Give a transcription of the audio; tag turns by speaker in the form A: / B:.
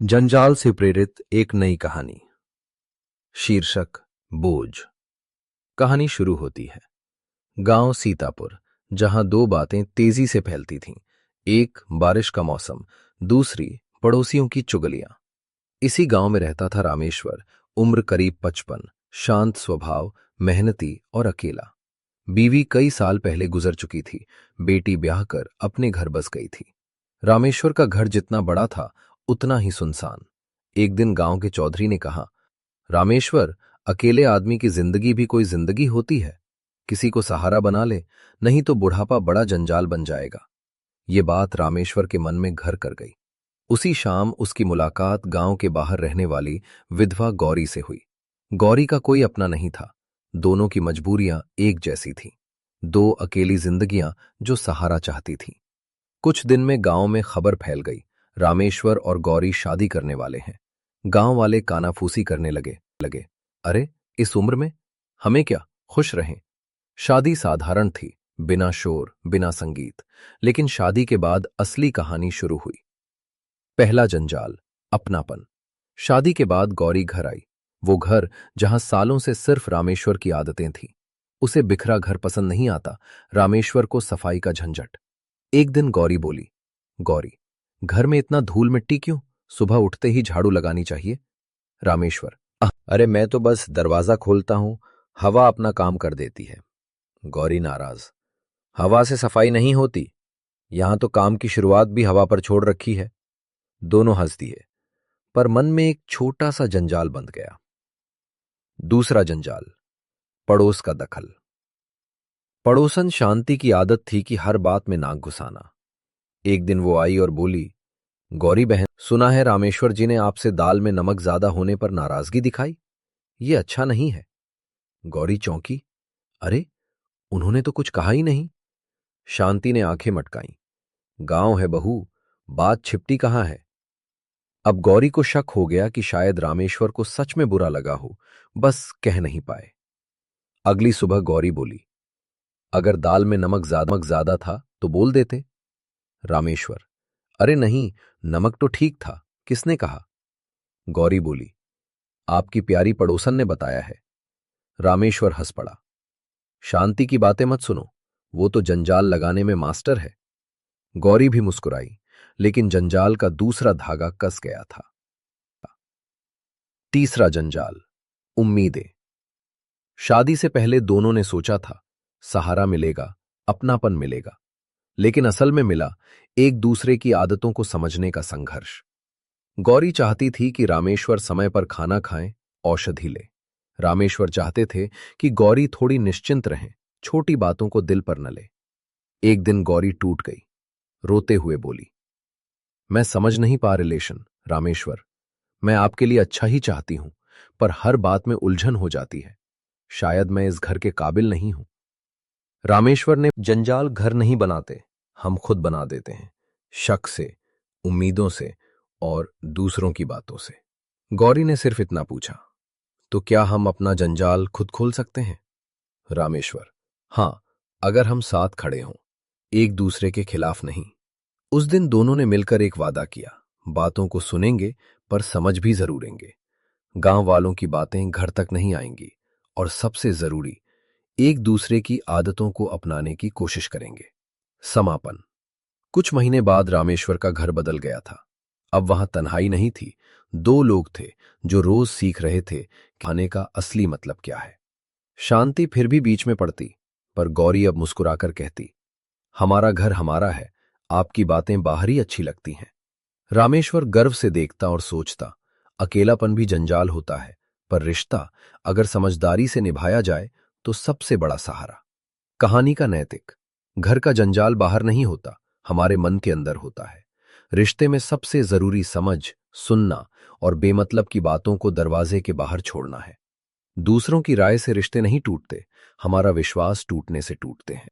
A: जंजाल से प्रेरित एक नई कहानी। शीर्षक बोझ। कहानी शुरू होती है गांव सीतापुर, जहां दो बातें तेजी से फैलती थीं। एक बारिश का मौसम, दूसरी पड़ोसियों की चुगलियां। इसी गांव में रहता था रामेश्वर। उम्र करीब 55, शांत स्वभाव, मेहनती और अकेला। बीवी कई साल पहले गुजर चुकी थी। बेटी ब्याह कर अपने घर बस गई थी। रामेश्वर का घर जितना बड़ा था उतना ही सुनसान। एक दिन गांव के चौधरी ने कहा, रामेश्वर, अकेले आदमी की जिंदगी भी कोई जिंदगी होती है। किसी को सहारा बना ले, नहीं तो बुढ़ापा बड़ा जंजाल बन जाएगा। ये बात रामेश्वर के मन में घर कर गई। उसी शाम उसकी मुलाकात गांव के बाहर रहने वाली विधवा गौरी से हुई। गौरी का कोई अपना नहीं था। दोनों की मजबूरियां एक जैसी थीं। दो अकेली जिंदगियां जो सहारा चाहती थीं। कुछ दिन में गांव में खबर फैल गई, रामेश्वर और गौरी शादी करने वाले हैं। गांव वाले कानाफूसी करने लगे। अरे, इस उम्र में हमें क्या, खुश रहें। शादी साधारण थी, बिना शोर, बिना संगीत। लेकिन शादी के बाद असली कहानी शुरू हुई। पहला जंजाल, अपनापन। शादी के बाद गौरी घर आई। वो घर जहां सालों से सिर्फ रामेश्वर की आदतें थीं। उसे बिखरा घर पसंद नहीं आता, रामेश्वर को सफाई का झंझट। एक दिन गौरी बोली, गौरी, घर में इतना धूल मिट्टी क्यों? सुबह उठते ही झाड़ू लगानी चाहिए। रामेश्वर, अरे मैं तो बस दरवाजा खोलता हूं, हवा अपना काम कर देती है। गौरी नाराज, हवा से सफाई नहीं होती। यहां तो काम की शुरुआत भी हवा पर छोड़ रखी है। दोनों हंस दिए, पर मन में एक छोटा सा जंजाल बंध गया। दूसरा जंजाल, पड़ोस का दखल। पड़ोसन शांति की आदत थी कि हर बात में नाक घुसाना। एक दिन वो आई और बोली, गौरी बहन, सुना है रामेश्वर जी ने आपसे दाल में नमक ज्यादा होने पर नाराजगी दिखाई। ये अच्छा नहीं है। गौरी चौंकी, अरे, उन्होंने तो कुछ कहा ही नहीं। शांति ने आंखें मटकाईं, गांव है बहू, बात छिपती कहां है। अब गौरी को शक हो गया कि शायद रामेश्वर को सच में बुरा लगा हो, बस कह नहीं पाए। अगली सुबह गौरी बोली, अगर दाल में नमक ज्यादा था तो बोल देते। रामेश्वर, अरे नहीं, नमक तो ठीक था, किसने कहा। गौरी बोली, आपकी प्यारी पड़ोसन ने बताया है। रामेश्वर हंस पड़ा, शांति की बातें मत सुनो, वो तो जंजाल लगाने में मास्टर है। गौरी भी मुस्कुराई, लेकिन जंजाल का दूसरा धागा कस गया था। तीसरा जंजाल, उम्मीदें। शादी से पहले दोनों ने सोचा था सहारा मिलेगा, अपनापन मिलेगा, लेकिन असल में मिला एक दूसरे की आदतों को समझने का संघर्ष। गौरी चाहती थी कि रामेश्वर समय पर खाना खाएं, औषधि ले। रामेश्वर चाहते थे कि गौरी थोड़ी निश्चिंत रहे, छोटी बातों को दिल पर न ले। एक दिन गौरी टूट गई, रोते हुए बोली, मैं समझ नहीं पा रिलेशन रामेश्वर। मैं आपके लिए अच्छा ही चाहती हूं, पर हर बात में उलझन हो जाती है। शायद मैं इस घर के काबिल नहीं हूं। रामेश्वर ने, जंजाल घर नहीं बनाते, हम खुद बना देते हैं, शक से, उम्मीदों से और दूसरों की बातों से। गौरी ने सिर्फ इतना पूछा, तो क्या हम अपना जंजाल खुद खोल सकते हैं। रामेश्वर, हां, अगर हम साथ खड़े हों, एक दूसरे के खिलाफ नहीं। उस दिन दोनों ने मिलकर एक वादा किया, बातों को सुनेंगे पर समझ भी जरूरेंगे। गांव वालों की बातें घर तक नहीं आएंगी, और सबसे जरूरी, एक दूसरे की आदतों को अपनाने की कोशिश करेंगे। समापन। कुछ महीने बाद रामेश्वर का घर बदल गया था। अब वहां तन्हाई नहीं थी, दो लोग थे जो रोज सीख रहे थे खाने का असली मतलब क्या है। शांति फिर भी बीच में पड़ती, पर गौरी अब मुस्कुराकर कहती, हमारा घर हमारा है, आपकी बातें बाहर ही अच्छी लगती हैं। रामेश्वर गर्व से देखता और सोचता, अकेलापन भी जंजाल होता है, पर रिश्ता अगर समझदारी से निभाया जाए तो सबसे बड़ा सहारा। कहानी का नैतिक, घर का जंजाल बाहर नहीं होता, हमारे मन के अंदर होता है। रिश्ते में सबसे जरूरी समझ, सुनना और बेमतलब की बातों को दरवाजे के बाहर छोड़ना है। दूसरों की राय से रिश्ते नहीं टूटते, हमारा विश्वास टूटने से टूटते हैं।